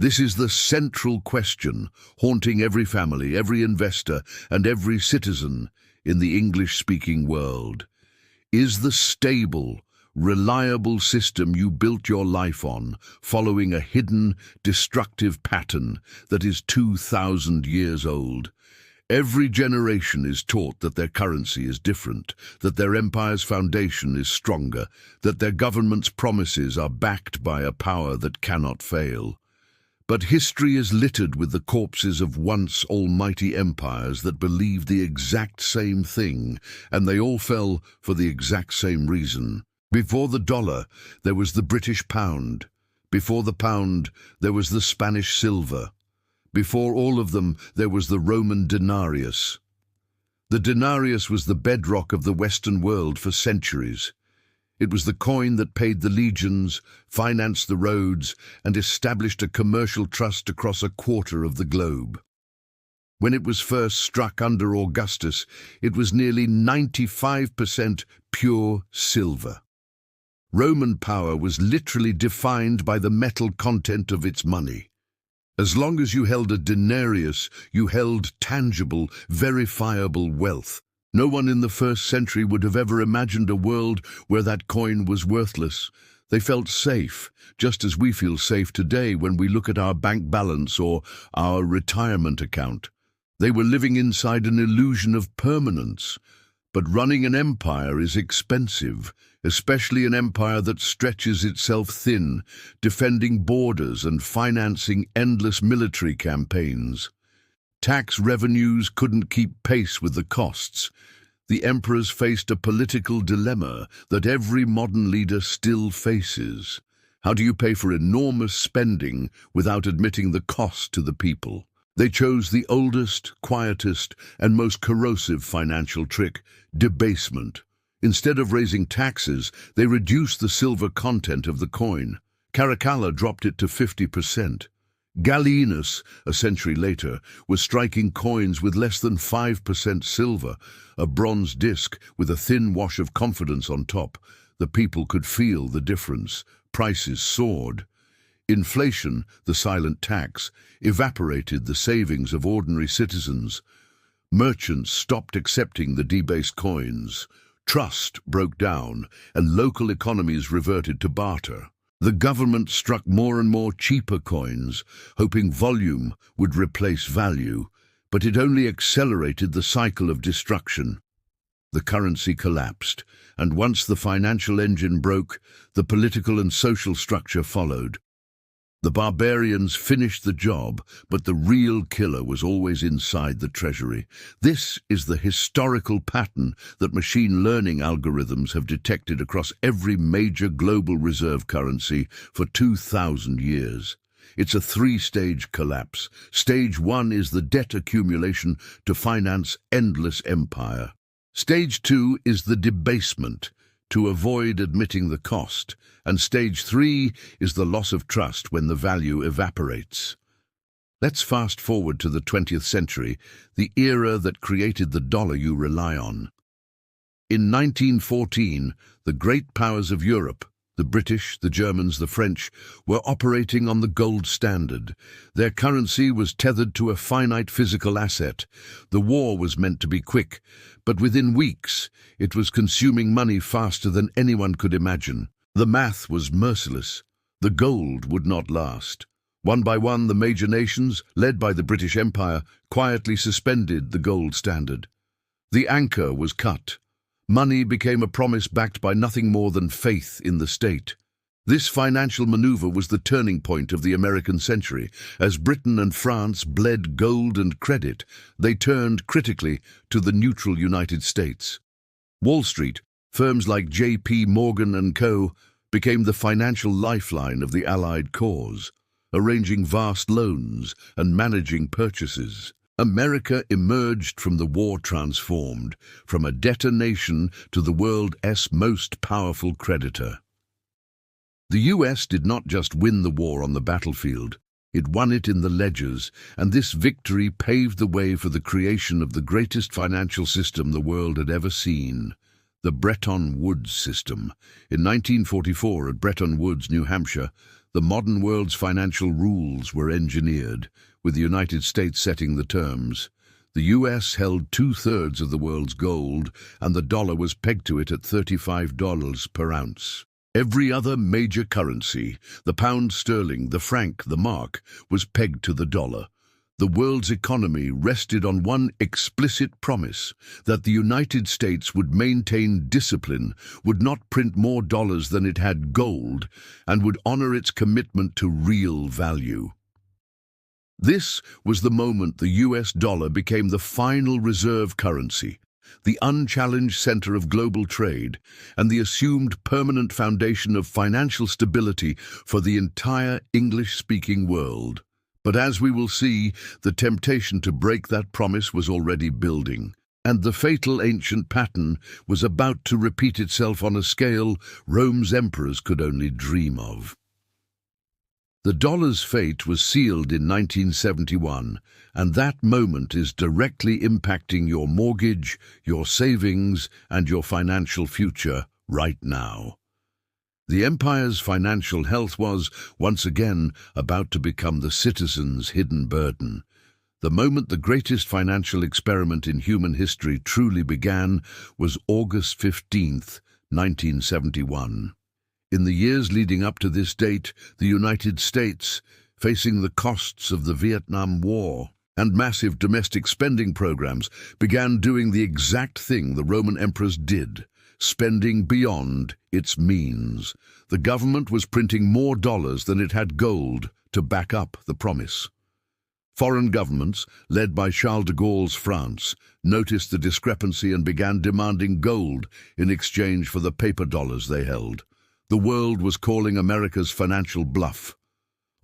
This is the central question haunting every family, every investor, and every citizen in the English-speaking world. Is the stable, reliable system you built your life on following a hidden, destructive pattern that is 2,000 years old? Every generation is taught that their currency is different, that their empire's foundation is stronger, that their government's promises are backed by a power that cannot fail. But history is littered with the corpses of once almighty empires that believed the exact same thing, and they all fell for the exact same reason. Before the dollar, there was the British pound. Before the pound, there was the Spanish silver. Before all of them, there was the Roman denarius. The denarius was the bedrock of the Western world for centuries. It was the coin that paid the legions, financed the roads, and established a commercial trust across a quarter of the globe. When it was first struck under Augustus, it was nearly 95% pure silver. Roman power was literally defined by the metal content of its money. As long as you held a denarius, you held tangible, verifiable wealth. No one in the first century would have ever imagined a world where that coin was worthless. They felt safe, just as we feel safe today when we look at our bank balance or our retirement account. They were living inside an illusion of permanence. But running an empire is expensive, especially an empire that stretches itself thin, defending borders and financing endless military campaigns. Tax revenues couldn't keep pace with the costs. The emperors faced a political dilemma that every modern leader still faces. How do you pay for enormous spending without admitting the cost to the people? They chose the oldest, quietest, and most corrosive financial trick, debasement. Instead of raising taxes, they reduced the silver content of the coin. Caracalla dropped it to 50%. Gallienus, a century later, was striking coins with less than 5% silver, a bronze disc with a thin wash of confidence on top. The people could feel the difference. Prices soared. Inflation, the silent tax, evaporated the savings of ordinary citizens. Merchants stopped accepting the debased coins. Trust broke down, and local economies reverted to barter. The government struck more and more cheaper coins, hoping volume would replace value, but it only accelerated the cycle of destruction. The currency collapsed, and once the financial engine broke, the political and social structure followed. The barbarians finished the job, but the real killer was always inside the treasury. This is the historical pattern that machine learning algorithms have detected across every major global reserve currency for 2,000 years. It's a three-stage collapse. Stage 1 is the debt accumulation to finance endless empire. Stage 2 is the debasement, to avoid admitting the cost, and stage 3 is the loss of trust when the value evaporates. Let's fast forward to the 20th century, the era that created the dollar you rely on. In 1914, the great powers of Europe, the British, the Germans, the French, were operating on the gold standard. Their currency was tethered to a finite physical asset. The war was meant to be quick, but within weeks, it was consuming money faster than anyone could imagine. The math was merciless. The gold would not last. One by one, the major nations, led by the British Empire, quietly suspended the gold standard. The anchor was cut. Money became a promise backed by nothing more than faith in the state. This financial maneuver was the turning point of the American century. As Britain and France bled gold and credit, they turned critically to the neutral United States. Wall Street, firms like J.P. Morgan and Co., became the financial lifeline of the Allied cause, arranging vast loans and managing purchases. America emerged from the war transformed, from a debtor nation to the world's most powerful creditor. The US did not just win the war on the battlefield, it won it in the ledgers, and this victory paved the way for the creation of the greatest financial system the world had ever seen, the Bretton Woods system. In 1944, at Bretton Woods, New Hampshire, The modern world's financial rules were engineered, with the United States setting the terms. The US held 2/3 of the world's gold, and the dollar was pegged to it at $35 per ounce. Every other major currency, the pound sterling, the franc, the mark, was pegged to the dollar. The world's economy rested on one explicit promise, that the United States would maintain discipline, would not print more dollars than it had gold, and would honor its commitment to real value. This was the moment the US dollar became the final reserve currency, the unchallenged center of global trade, and the assumed permanent foundation of financial stability for the entire English-speaking world. But as we will see, the temptation to break that promise was already building, and the fatal ancient pattern was about to repeat itself on a scale Rome's emperors could only dream of. The dollar's fate was sealed in 1971, and that moment is directly impacting your mortgage, your savings, and your financial future right now. The empire's financial health was, once again, about to become the citizens' hidden burden. The moment the greatest financial experiment in human history truly began was August 15th, 1971. In the years leading up to this date, the United States, facing the costs of the Vietnam War and massive domestic spending programs, began doing the exact thing the Roman emperors did, spending beyond its means. The government was printing more dollars than it had gold to back up the promise. Foreign governments, led by Charles de Gaulle's France, noticed the discrepancy and began demanding gold in exchange for the paper dollars they held. The world was calling America's financial bluff.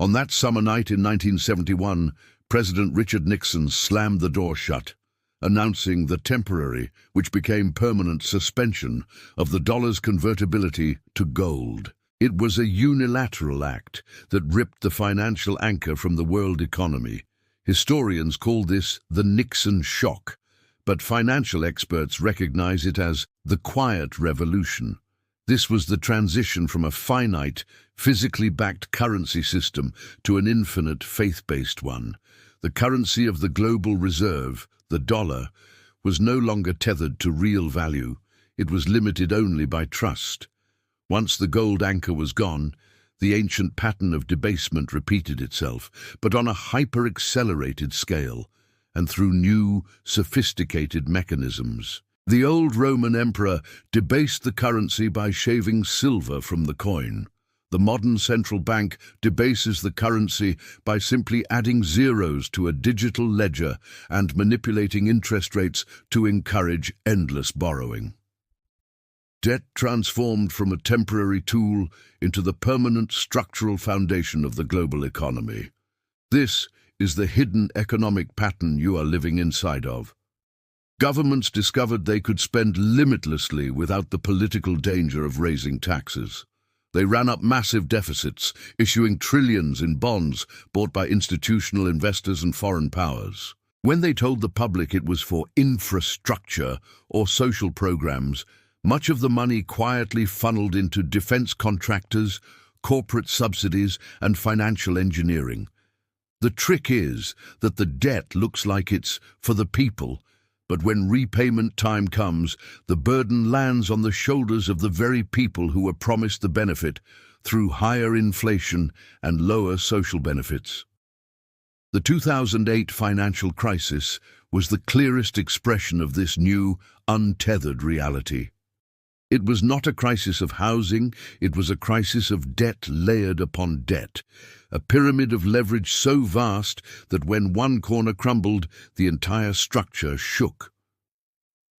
On that summer night in 1971, President Richard Nixon slammed the door shut, announcing the temporary, which became permanent, suspension of the dollar's convertibility to gold. It was a unilateral act that ripped the financial anchor from the world economy. Historians call this the Nixon shock, but financial experts recognize it as the quiet revolution. This was the transition from a finite, physically backed currency system to an infinite, faith-based one. The currency of the global reserve, the dollar, was no longer tethered to real value. It was limited only by trust. Once the gold anchor was gone, the ancient pattern of debasement repeated itself, but on a hyper-accelerated scale and through new, sophisticated mechanisms. The old Roman emperor debased the currency by shaving silver from the coin. The modern central bank debases the currency by simply adding zeros to a digital ledger and manipulating interest rates to encourage endless borrowing. Debt transformed from a temporary tool into the permanent structural foundation of the global economy. This is the hidden economic pattern you are living inside of. Governments discovered they could spend limitlessly without the political danger of raising taxes. They ran up massive deficits, issuing trillions in bonds bought by institutional investors and foreign powers. When they told the public it was for infrastructure or social programs, much of the money quietly funneled into defense contractors, corporate subsidies, and financial engineering. The trick is that the debt looks like it's for the people, but when repayment time comes, the burden lands on the shoulders of the very people who were promised the benefit through higher inflation and lower social benefits. The 2008 financial crisis was the clearest expression of this new, untethered reality. It was not a crisis of housing, it was a crisis of debt layered upon debt, a pyramid of leverage so vast that when one corner crumbled, the entire structure shook.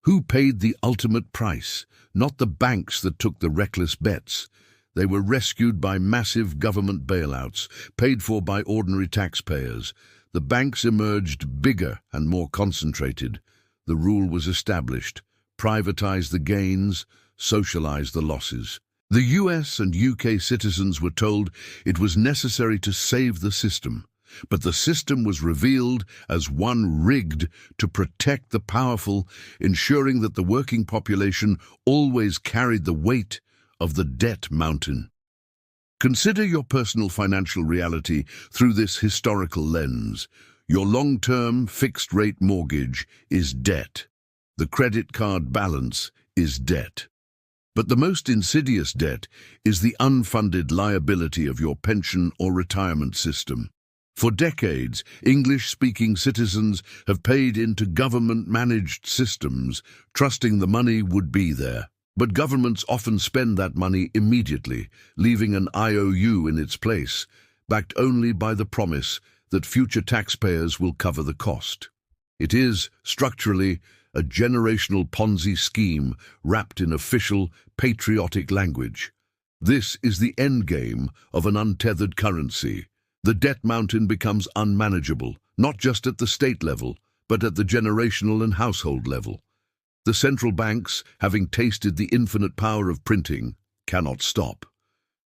Who paid the ultimate price? Not the banks that took the reckless bets. They were rescued by massive government bailouts, paid for by ordinary taxpayers. The banks emerged bigger and more concentrated. The rule was established: privatize the gains, socialize the losses. The US and UK citizens were told it was necessary to save the system, but the system was revealed as one rigged to protect the powerful, ensuring that the working population always carried the weight of the debt mountain. Consider your personal financial reality through this historical lens. Your long-term fixed-rate mortgage is debt. The credit card balance is debt. But the most insidious debt is the unfunded liability of your pension or retirement system. For decades, English-speaking citizens have paid into government-managed systems, trusting the money would be there. But governments often spend that money immediately, leaving an IOU in its place, backed only by the promise that future taxpayers will cover the cost. It is, structurally, a generational Ponzi scheme wrapped in official, patriotic language. This is the endgame of an untethered currency. The debt mountain becomes unmanageable, not just at the state level, but at the generational and household level. The central banks, having tasted the infinite power of printing, cannot stop.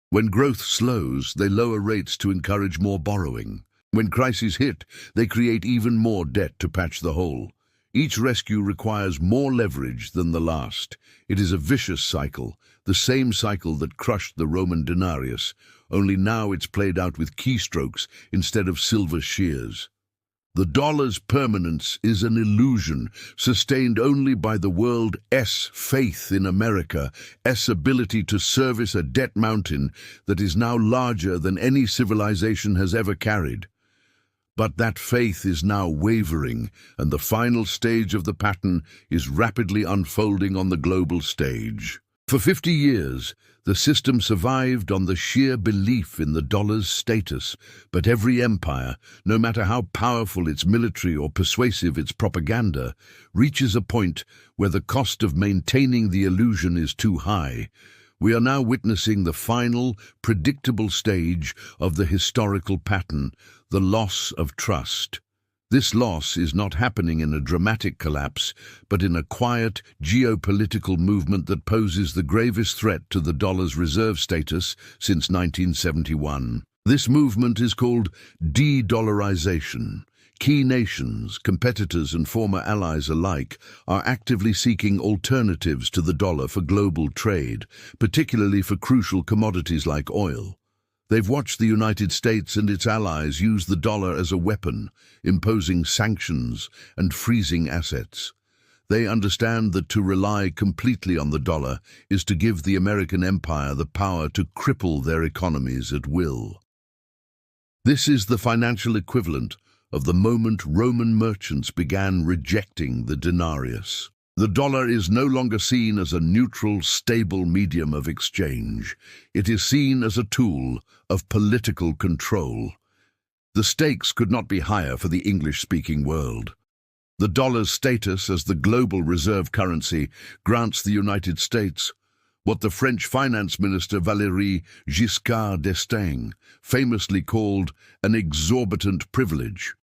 When growth slows, they lower rates to encourage more borrowing. When crises hit, they create even more debt to patch the hole. Each rescue requires more leverage than the last. It is a vicious cycle, the same cycle that crushed the Roman Denarius, only now it's played out with keystrokes instead of silver shears. The dollar's permanence is an illusion, sustained only by the world's faith in America's ability to service a debt mountain that is now larger than any civilization has ever carried. But that faith is now wavering, and the final stage of the pattern is rapidly unfolding on the global stage. For 50 years, the system survived on the sheer belief in the dollar's status, but every empire, no matter how powerful its military or persuasive its propaganda, reaches a point where the cost of maintaining the illusion is too high. We are now witnessing the final, predictable stage of the historical pattern, the loss of trust. This loss is not happening in a dramatic collapse, but in a quiet, geopolitical movement that poses the gravest threat to the dollar's reserve status since 1971. This movement is called de-dollarization. Key nations, competitors and former allies alike are actively seeking alternatives to the dollar for global trade, particularly for crucial commodities like oil. They've watched the United States and its allies use the dollar as a weapon, imposing sanctions and freezing assets. They understand that to rely completely on the dollar is to give the American empire the power to cripple their economies at will. This is the financial equivalent of the moment Roman merchants began rejecting the denarius. The dollar is no longer seen as a neutral, stable medium of exchange. It is seen as a tool of political control. The stakes could not be higher for the English-speaking world. The dollar's status as the global reserve currency grants the United States what the French finance minister Valéry Giscard d'Estaing famously called an exorbitant privilege.